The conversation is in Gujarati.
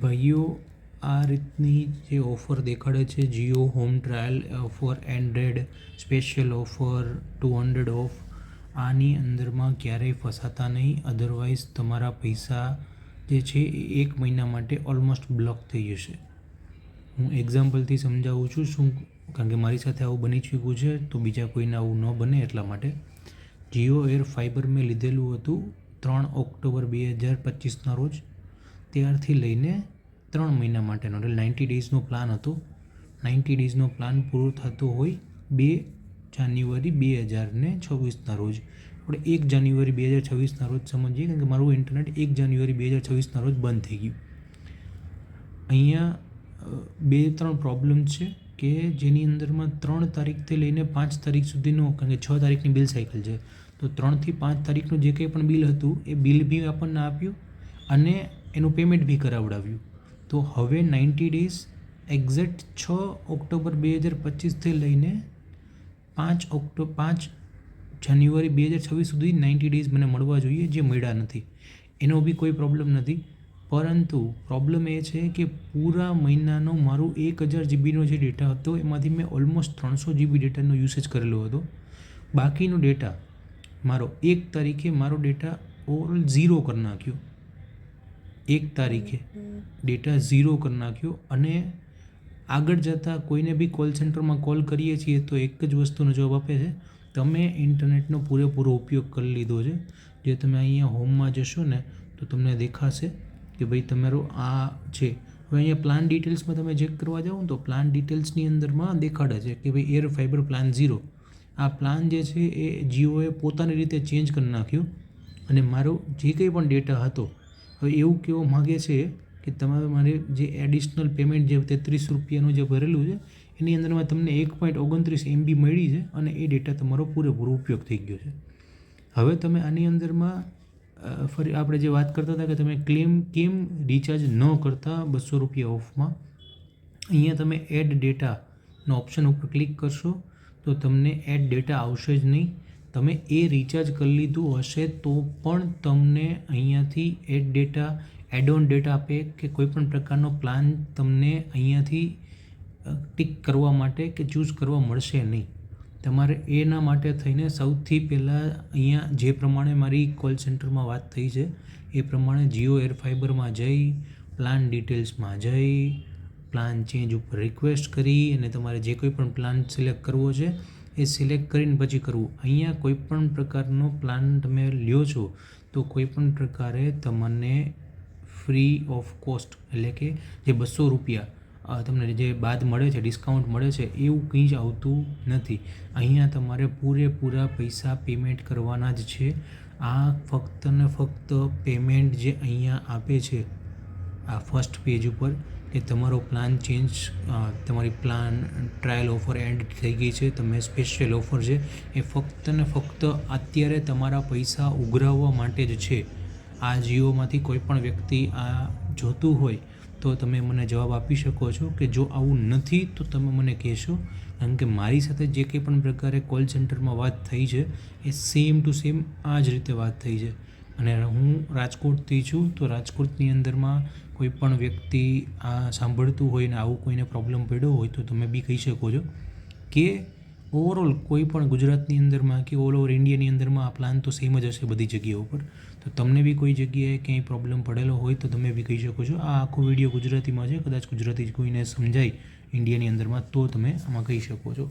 ભાઈઓ, આ રીતની જે ઓફર દેખાડે છે Jio home trial for Android special offer 200 off, આની અંદરમાં ક્યારેય ફસાતા નહીં. અધરવાઇઝ તમારા પૈસા જે છે એ 1 મહિના માટે ઓલમોસ્ટ બ્લોક થઈ જશે. હું એક્ઝામ્પલથી સમજાવું છું શું, કારણ કે મારી સાથે આવું બની ચૂક્યું છે, તો બીજા કોઈને આવું ન બને એટલા માટે. જીઓ એર ફાઇબર મેં લીધેલું હતું 3 ઓક્ટોબર 2025ના રોજ. ત્યારથી લઈને 3 મહિના માટેનો એટલે 90 ડેઝનો પ્લાન હતો. 90 ડેઝનો પ્લાન પૂરો થતો હોય 2 જાન્યુઆરી 2026ના રોજ. આપણે 1 જાન્યુઆરી 2026ના રોજ સમજીએ, કારણ કે મારું ઇન્ટરનેટ 1 જાન્યુઆરી 2026ના રોજ બંધ થઈ ગયું. અહીંયા 2-3 પ્રોબ્લેમ છે કે જેની અંદરમાં 3 તારીખથી લઈને 5 તારીખ સુધીનો, કારણ કે 6 તારીખની બિલ સાયકલ છે, તો 3થી 5 તારીખનું જે કંઈ પણ બિલ હતું એ બિલ બી આપણને આપ્યું અને એનું પેમેન્ટ બી કરાવડાવ્યું. તો હવે 90 ડેઝ એક્ઝેક્ટ 6 ઓક્ટોબર 2025થી લઈને 5 જાન્યુઆરી 2026 સુધી 90 ડેઝ મને મળવા જોઈએ, જે મળ્યા નથી. એનો બી કોઈ પ્રોબ્લેમ નથી, પરંતુ પ્રોબ્લેમ એ છે કે પૂરા મહિનાનો મારું 1000 જીબીનો જે ડેટા હતો એમાંથી મેં ઓલમોસ્ટ 300 જીબી ડેટાનો યુસેજ કરેલો હતો. બાકીનો ડેટા મારો 1 તારીખે મારો ડેટા ઓવરઓલ 0 કરી નાખ્યો. 1 તારીખે ડેટા 0 કરી નાખ્યો. અને આગળ જતાં કોઈને બી કોલ સેન્ટરમાં કોલ કરીએ છીએ તો એક જ વસ્તુનો જવાબ આપે છે, તમે ઇન્ટરનેટનો પૂરેપૂરો ઉપયોગ કરી લીધો છે. જે તમે અહીંયા હોમમાં જશો ને તો તમને દેખાશે કે ભાઈ તમારો આ છે. હવે અહીંયા પ્લાન ડિટેલ્સમાં તમે ચેક કરવા જાઓ ને તો પ્લાન ડિટેલ્સની અંદરમાં દેખાડે છે કે ભાઈ એર ફાઇબર પ્લાન 0. આ પ્લાન જે છે એ જીઓએ પોતાની રીતે ચેન્જ કરી નાખ્યો. અને મારો જે કંઈ પણ ડેટા હતો, હવે એવું કહેવા માગે છે કે તમારે મારે જે એડિશનલ પેમેન્ટ જે 33 રૂપિયાનું જે ભરેલું છે એની અંદરમાં તમને 1.29 MB મળી છે અને એ ડેટા તમારો પૂરેપૂરો ઉપયોગ થઈ ગયો છે. હવે તમે આની અંદરમાં ફરી આપણે જે વાત કરતા હતા કે તમે કેમ રિચાર્જ ન કરતા 200 રૂપિયા ઓફમાં, અહીંયા તમે એડ ડેટાનો ઓપ્શન ઉપર ક્લિક કરશો તો તમને એડ ડેટા આવશે જ નહીં. તમે એ રિચાર્જ કરી લીધું હશે તો પણ તમને અહીંયાથી add data, add on data pack કે કોઈપણ પ્રકારનો પ્લાન તમને અહીંયાથી ટિક કરવા માટે કે ચૂઝ કરવા મળશે નહીં. તમારે એના માટે થઈને સૌથી પહેલાં અહીંયા જે પ્રમાણે મારી કોલ સેન્ટરમાં વાત થઈ છે એ પ્રમાણે જીઓ એર ફાઇબરમાં જઈ, પ્લાન ડિટેલ્સમાં જઈ, પ્લાન ચેન્જ ઉપર રિક્વેસ્ટ કરી અને તમારે જે કોઈ પણ પ્લાન સિલેક્ટ કરવો છે એ સિલેક્ટ કરીને પછી કરવું. અહીંયા કોઈપણ પ્રકારનો પ્લાન તમે લ્યો છો તો કોઈપણ પ્રકારે તમને ફ્રી ઓફ કોસ્ટ એટલે કે જે 200 રૂપિયા તમને જે બાદ મળે છે, ડિસ્કાઉન્ટ મળે છે, એવું કંઈ જ આવતું નથી. અહીંયા તમારે પૂરેપૂરા પૈસા પેમેન્ટ કરવાના જ છે. આ ફક્ત ને ફક્ત પેમેન્ટ જે અહીંયા આપે છે આ ફર્સ્ટ પેજ ઉપર કે તમારો પ્લાન ચેન્જ, તમારી પ્લાન ટ્રાયલ ઓફર એન્ડ થઈ ગઈ છે, તમે સ્પેશિયલ ઓફર છે, એ ફક્ત ને ફક્ત અત્યારે તમારા પૈસા ઉઘરાવવા માટે જ છે. આ જીઓમાંથી કોઈ પણ વ્યક્તિ આ જોતું હોય તો તમે મને જવાબ આપી શકો છો કે જો આવું નથી તો તમે મને કહેશો, કારણ કે મારી સાથે જે કંઈ પણ પ્રકારે કોલ સેન્ટરમાં વાત થઈ છે એ સેમ ટુ સેમ આ જ રીતે વાત થઈ છે. અને હું રાજકોટથી છું, તો રાજકોટની અંદરમાં કોઈ પણ વ્યક્તિ આ સાંભળતું હોય ને આવું કોઈને પ્રોબ્લેમ પડ્યો હોય તો તમે બી કહી શકો છો કે ઓવરઓલ કોઈ પણ ગુજરાતની અંદરમાં કે ઓલ ઓવર ઇન્ડિયાની અંદરમાં આ પ્લાન તો સેમ જ હશે બધી જગ્યાઓ ઉપર. તો તમને બી કોઈ જગ્યાએ ક્યાંય પ્રોબ્લેમ પડેલો હોય તો તમે બી કહી શકો છો. આ આખો વિડીયો ગુજરાતીમાં છે, કદાચ ગુજરાતી કોઈને સમજાય ઇન્ડિયાની અંદરમાં તો તમે આમાં કહી શકો છો.